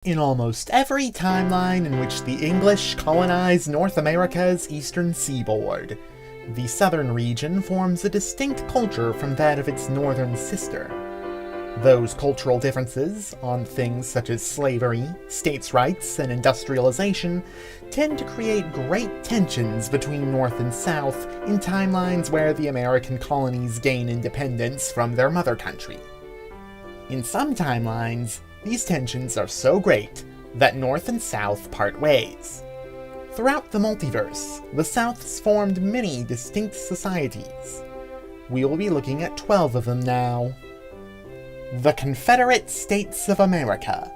In almost every timeline in which the English colonized North America's eastern seaboard, the southern region forms a distinct culture from that of its northern sister. Those cultural differences, on things such as slavery, states' rights, and industrialization, tend to create great tensions between North and South in timelines where the American colonies gain independence from their mother country. In some timelines, these tensions are so great that North and South part ways. Throughout the multiverse, the South's formed many distinct societies. We will be looking at 12 of them now. The Confederate States of America.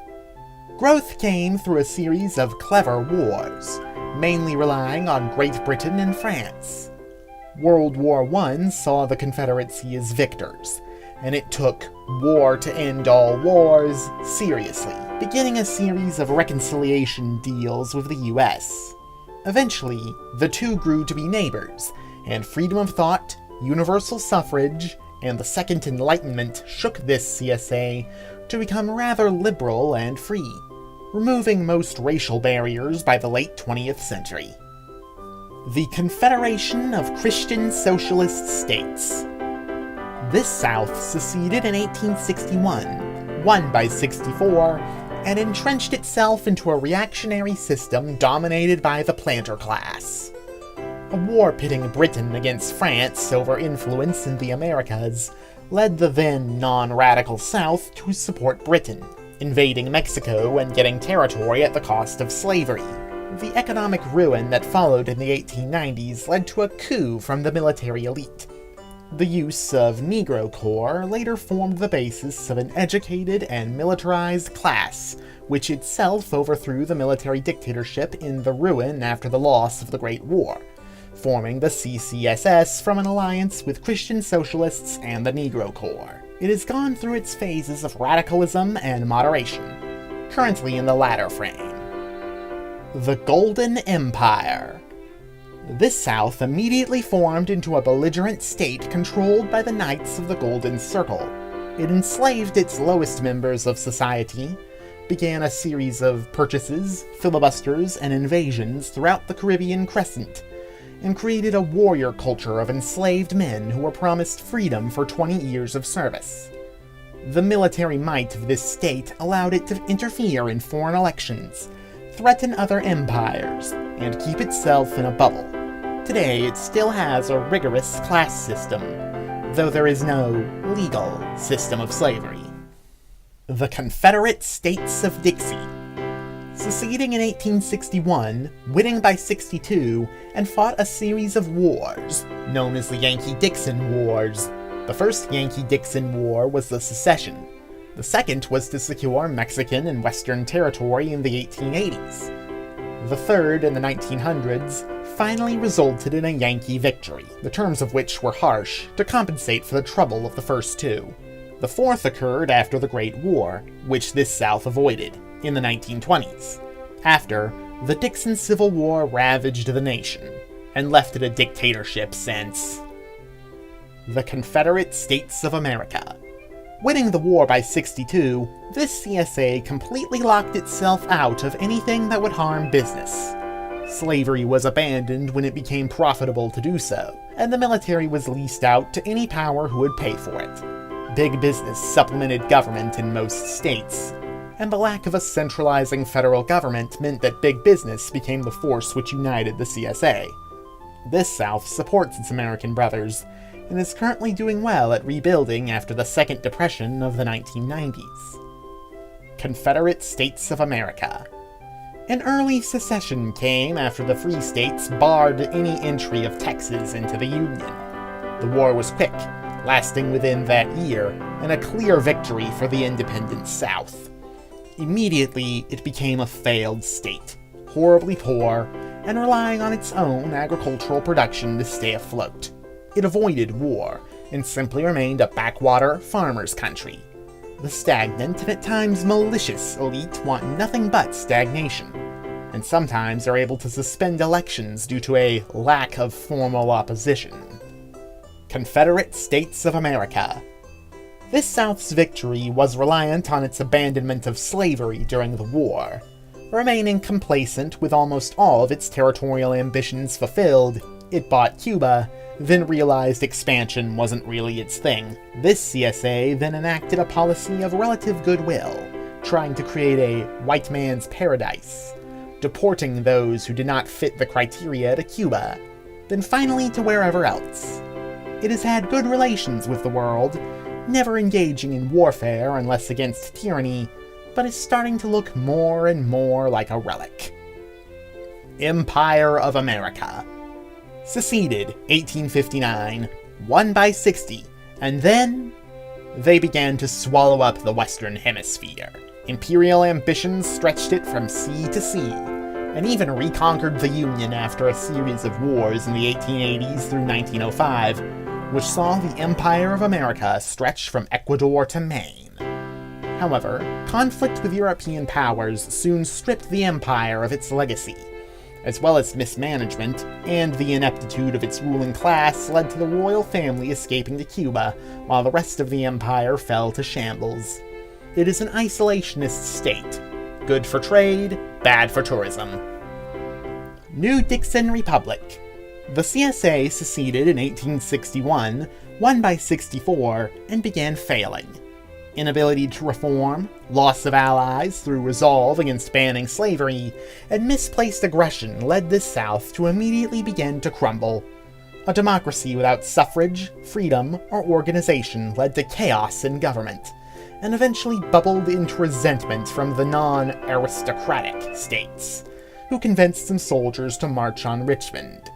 Growth came through a series of clever wars, mainly relying on Great Britain and France. World War I saw the Confederacy as victors, and it took war to end all wars seriously, beginning a series of reconciliation deals with the US. Eventually, the two grew to be neighbors, and freedom of thought, universal suffrage, and the Second Enlightenment shook this CSA to become rather liberal and free, removing most racial barriers by the late 20th century. The Confederation of Christian Socialist States. This South seceded in 1861, won by 64, and entrenched itself into a reactionary system dominated by the planter class. A war pitting Britain against France over influence in the Americas led the then non-radical South to support Britain, invading Mexico and getting territory at the cost of slavery. The economic ruin that followed in the 1890s led to a coup from the military elite. The use of Negro Corps later formed the basis of an educated and militarized class, which itself overthrew the military dictatorship in the ruin after the loss of the Great War, forming the CCSS from an alliance with Christian Socialists and the Negro Corps. It has gone through its phases of radicalism and moderation, currently in the latter frame. The Golden Empire. This South immediately formed into a belligerent state controlled by the Knights of the Golden Circle. It enslaved its lowest members of society, began a series of purchases, filibusters, and invasions throughout the Caribbean Crescent, and created a warrior culture of enslaved men who were promised freedom for 20 years of service. The military might of this state allowed it to interfere in foreign elections, threaten other empires, and keep itself in a bubble. Today, it still has a rigorous class system, though there is no legal system of slavery. The Confederate States of Dixie. Seceding in 1861, winning by 62, and fought a series of wars, known as the Yankee-Dixon Wars. The first Yankee-Dixon War was the Secession. The second was to secure Mexican and Western territory in the 1880s. The third, in the 1900s, finally resulted in a Yankee victory, the terms of which were harsh to compensate for the trouble of the first two. The fourth occurred after the Great War, which this South avoided, in the 1920s, after the Dixon Civil War ravaged the nation, and left it a dictatorship since. The Confederate States of America. Winning the war by 62, this CSA completely locked itself out of anything that would harm business. Slavery was abandoned when it became profitable to do so, and the military was leased out to any power who would pay for it. Big business supplemented government in most states, and the lack of a centralizing federal government meant that big business became the force which united the CSA. This South supports its American brothers, and is currently doing well at rebuilding after the Second Depression of the 1990s. Confederate States of America. An early secession came after the Free States barred any entry of Texas into the Union. The war was quick, lasting within that year, and a clear victory for the independent South. Immediately, it became a failed state, horribly poor, and relying on its own agricultural production to stay afloat. It avoided war, and simply remained a backwater farmer's country. The stagnant and at times malicious elite want nothing but stagnation, and sometimes are able to suspend elections due to a lack of formal opposition. Confederate States of America. This South's victory was reliant on its abandonment of slavery during the war. Remaining complacent with almost all of its territorial ambitions fulfilled, it bought Cuba, then realized expansion wasn't really its thing. This CSA then enacted a policy of relative goodwill, trying to create a white man's paradise, deporting those who did not fit the criteria to Cuba, then finally to wherever else. It has had good relations with the world, never engaging in warfare unless against tyranny, but is starting to look more and more like a relic. Empire of America. Seceded 1859, won by 60, and then they began to swallow up the Western Hemisphere. Imperial ambitions stretched it from sea to sea, and even reconquered the Union after a series of wars in the 1880s through 1905, which saw the Empire of America stretch from Ecuador to Maine. However, conflict with European powers soon stripped the empire of its legacy, as well as mismanagement, and the ineptitude of its ruling class led to the royal family escaping to Cuba, while the rest of the empire fell to shambles. It is an isolationist state, good for trade, bad for tourism. New Dixon Republic. The CSA seceded in 1861, won by 64, and began failing. Inability to reform, loss of allies through resolve against banning slavery, and misplaced aggression led this South to immediately begin to crumble. A democracy without suffrage, freedom, or organization led to chaos in government, and eventually bubbled into resentment from the non-aristocratic states, who convinced some soldiers to march on Richmond.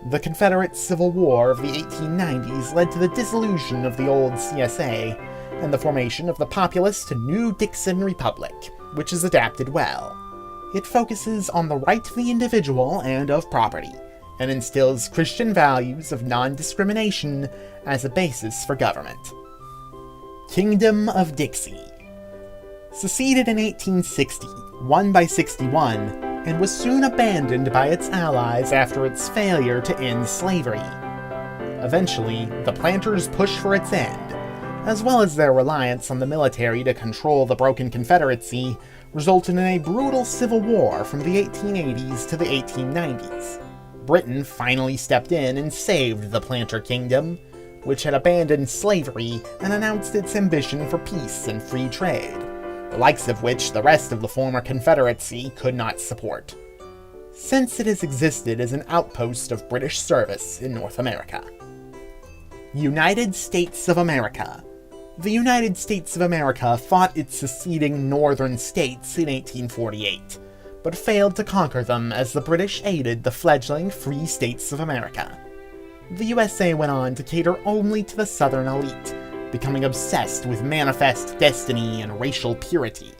The Confederate Civil War of the 1890s led to the dissolution of the old CSA, and the formation of the populist New Dixon Republic, which is adapted well. It focuses on the right of the individual and of property, and instills Christian values of non-discrimination as a basis for government. Kingdom of Dixie. Seceded in 1860, won by 61, and was soon abandoned by its allies after its failure to end slavery. Eventually, the planters' push for its end, as well as their reliance on the military to control the broken Confederacy, resulted in a brutal civil war from the 1880s to the 1890s. Britain finally stepped in and saved the planter kingdom, which had abandoned slavery and announced its ambition for peace and free trade, the likes of which the rest of the former Confederacy could not support, since it has existed as an outpost of British service in North America. United States of America. The United States of America fought its seceding northern states in 1848, but failed to conquer them as the British aided the fledgling Free States of America. The USA went on to cater only to the southern elite, becoming obsessed with manifest destiny and racial purity.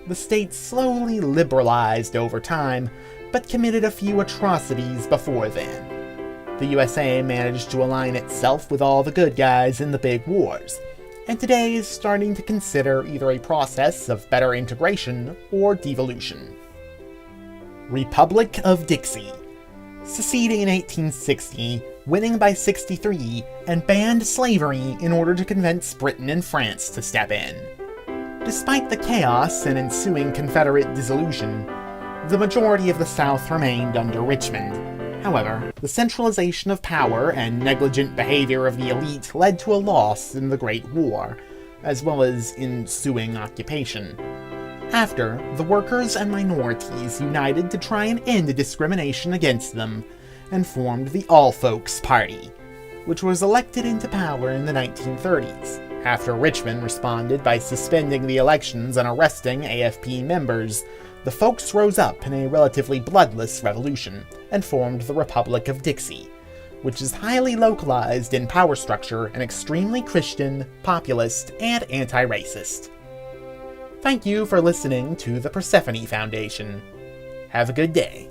The states slowly liberalized over time, but committed a few atrocities before then. The USA managed to align itself with all the good guys in the big wars, and today is starting to consider either a process of better integration or devolution. Republic of Dixie. Seceding in 1860, winning by 63, and banned slavery in order to convince Britain and France to step in. Despite the chaos and ensuing Confederate dissolution, the majority of the South remained under Richmond. However, the centralization of power and negligent behavior of the elite led to a loss in the Great War, as well as ensuing occupation. After, the workers and minorities united to try and end the discrimination against them, and formed the All Folks Party, which was elected into power in the 1930s, after Richmond responded by suspending the elections and arresting AFP members. The folks rose up in a relatively bloodless revolution, and formed the Republic of Dixie, which is highly localized in power structure and extremely Christian, populist, and anti-racist. Thank you for listening to the Persephone Foundation. Have a good day.